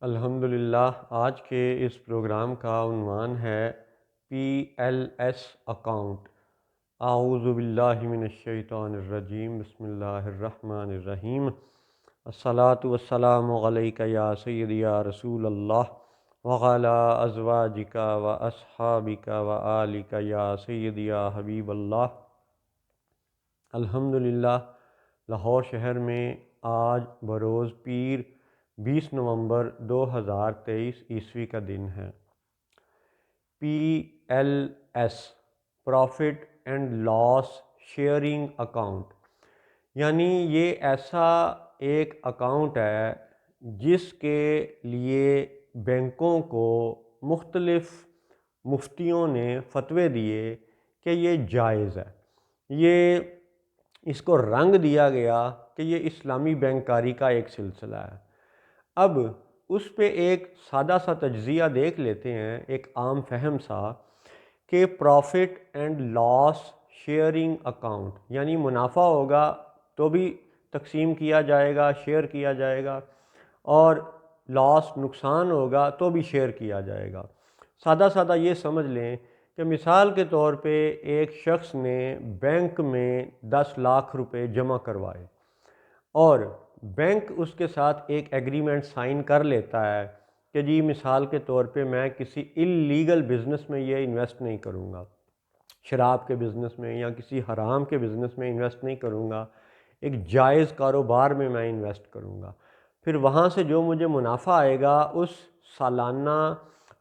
الحمدللہ آج کے اس پروگرام کا عنوان ہے پی ایل ایس اکاؤنٹ۔ اعوذ باللہ من الشیطان الرجیم، بسم اللہ الرحمن الرحیم۔ الصلاۃ والسلام علیک یا سیدی یا رسول اللہ وعلی ازواجک و اصحابک و آلک یا سیدی یا حبیب اللہ۔ الحمدللہ لاہور شہر میں آج بروز پیر 20 نومبر 2023 عیسوی کا دن ہے۔ P L S profit and loss sharing account, یعنی یہ ایسا ایک اکاؤنٹ ہے جس کے لیے بینکوں کو مختلف مفتیوں نے فتوے دیے کہ یہ جائز ہے۔ یہ اس کو رنگ دیا گیا کہ یہ اسلامی بینک کاری کا ایک سلسلہ ہے۔ اب اس پہ ایک سادہ سا تجزیہ دیکھ لیتے ہیں، ایک عام فہم سا، کہ profit and loss sharing account یعنی منافع ہوگا تو بھی تقسیم کیا جائے گا، شیئر کیا جائے گا، اور لاس نقصان ہوگا تو بھی شیئر کیا جائے گا۔ سادہ سادہ یہ سمجھ لیں کہ مثال کے طور پہ ایک شخص نے بینک میں 10 لاکھ روپے جمع کروائے اور بینک اس کے ساتھ ایک ایگریمنٹ سائن کر لیتا ہے کہ جی مثال کے طور پہ میں کسی اللیگل بزنس میں یہ انویسٹ نہیں کروں گا، شراب کے بزنس میں یا کسی حرام کے بزنس میں انویسٹ نہیں کروں گا، ایک جائز کاروبار میں میں انویسٹ کروں گا۔ پھر وہاں سے جو مجھے منافع آئے گا اس سالانہ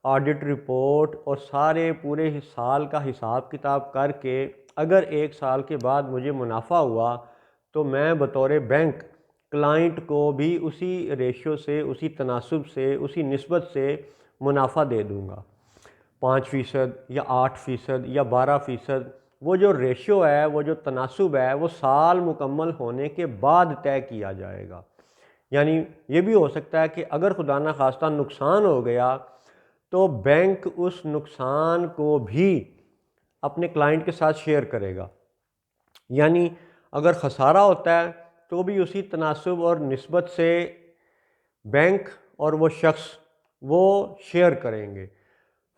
آڈٹ رپورٹ اور سارے پورے سال کا حساب کتاب کر کے اگر 1 سال کے بعد مجھے منافع ہوا تو میں بطور بینک کلائنٹ کو بھی اسی ریشیو سے، اسی تناسب سے، اسی نسبت سے منافع دے دوں گا، 5% یا 8% یا 12%۔ وہ جو ریشیو ہے، وہ جو تناسب ہے، وہ سال مکمل ہونے کے بعد طے کیا جائے گا۔ یعنی یہ بھی ہو سکتا ہے کہ اگر خدا نخواستہ نقصان ہو گیا تو بینک اس نقصان کو بھی اپنے کلائنٹ کے ساتھ شیئر کرے گا، یعنی اگر خسارہ ہوتا ہے تو بھی اسی تناسب اور نسبت سے بینک اور وہ شخص وہ شیئر کریں گے۔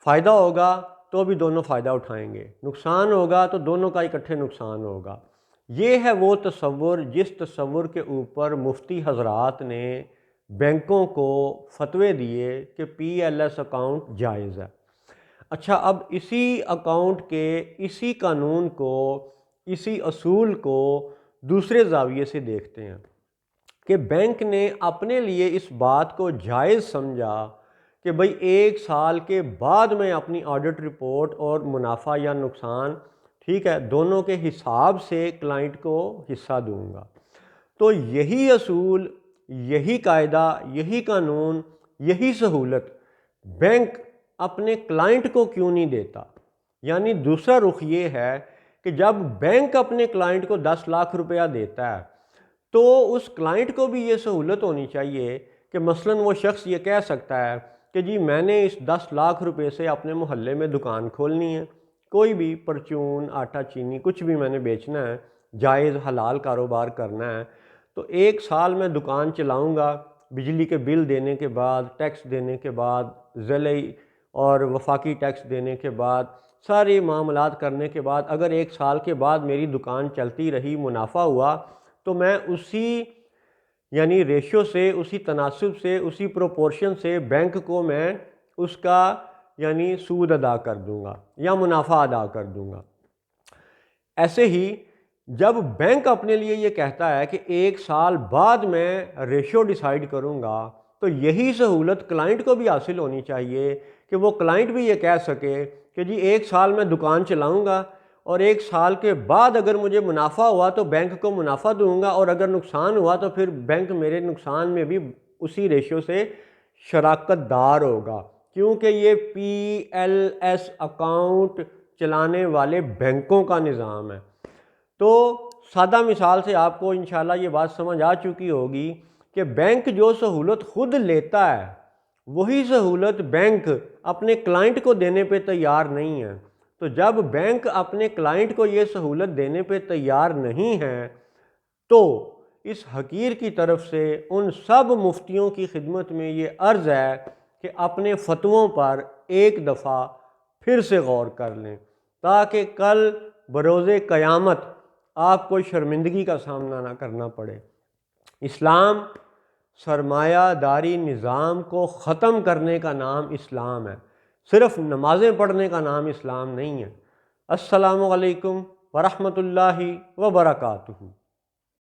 فائدہ ہوگا تو بھی دونوں فائدہ اٹھائیں گے، نقصان ہوگا تو دونوں کا اکٹھے نقصان ہوگا۔ یہ ہے وہ تصور جس تصور کے اوپر مفتی حضرات نے بینکوں کو فتوے دیے کہ پی ایل ایس اکاؤنٹ جائز ہے۔ اچھا، اب اسی اکاؤنٹ کے اسی قانون کو، اسی اصول کو دوسرے زاویے سے دیکھتے ہیں کہ بینک نے اپنے لیے اس بات کو جائز سمجھا کہ بھئی 1 سال کے بعد میں اپنی آڈٹ رپورٹ اور منافع یا نقصان، ٹھیک ہے، دونوں کے حساب سے کلائنٹ کو حصہ دوں گا۔ تو یہی اصول، یہی قاعدہ، یہی قانون، یہی سہولت بینک اپنے کلائنٹ کو کیوں نہیں دیتا؟ یعنی دوسرا رخ یہ ہے کہ جب بینک اپنے کلائنٹ کو 10 لاکھ روپیہ دیتا ہے تو اس کلائنٹ کو بھی یہ سہولت ہونی چاہیے کہ مثلاً وہ شخص یہ کہہ سکتا ہے کہ جی میں نے اس 10 لاکھ روپے سے اپنے محلے میں دکان کھولنی ہے، کوئی بھی پرچون، آٹا، چینی، کچھ بھی میں نے بیچنا ہے، جائز حلال کاروبار کرنا ہے، تو 1 سال میں دکان چلاؤں گا، بجلی کے بل دینے کے بعد، ٹیکس دینے کے بعد، ضلعی اور وفاقی ٹیکس دینے کے بعد، سارے معاملات کرنے کے بعد اگر 1 سال کے بعد میری دکان چلتی رہی، منافع ہوا، تو میں اسی یعنی ریشیو سے، اسی تناسب سے، اسی پروپورشن سے بینک کو میں اس کا یعنی سود ادا کر دوں گا یا منافع ادا کر دوں گا۔ ایسے ہی جب بینک اپنے لیے یہ کہتا ہے کہ 1 سال بعد میں ریشیو ڈیسائیڈ کروں گا، تو یہی سہولت کلائنٹ کو بھی حاصل ہونی چاہیے کہ وہ کلائنٹ بھی یہ کہہ سکے کہ جی 1 سال میں دکان چلاؤں گا اور 1 سال کے بعد اگر مجھے منافع ہوا تو بینک کو منافع دوں گا، اور اگر نقصان ہوا تو پھر بینک میرے نقصان میں بھی اسی ریشیو سے شراکت دار ہوگا، کیونکہ یہ پی ایل ایس اکاؤنٹ چلانے والے بینکوں کا نظام ہے۔ تو سادہ مثال سے آپ کو انشاءاللہ یہ بات سمجھ آ چکی ہوگی کہ بینک جو سہولت خود لیتا ہے وہی سہولت بینک اپنے کلائنٹ کو دینے پہ تیار نہیں ہے۔ تو جب بینک اپنے کلائنٹ کو یہ سہولت دینے پہ تیار نہیں ہے تو اس حقیر کی طرف سے ان سب مفتیوں کی خدمت میں یہ عرض ہے کہ اپنے فتووں پر ایک دفعہ پھر سے غور کر لیں، تاکہ کل بروز قیامت آپ کو شرمندگی کا سامنا نہ کرنا پڑے۔ اسلام سرمایہ داری نظام کو ختم کرنے کا نام اسلام ہے، صرف نمازیں پڑھنے کا نام اسلام نہیں ہے۔ السلام علیکم ورحمۃ اللہ وبرکاتہ۔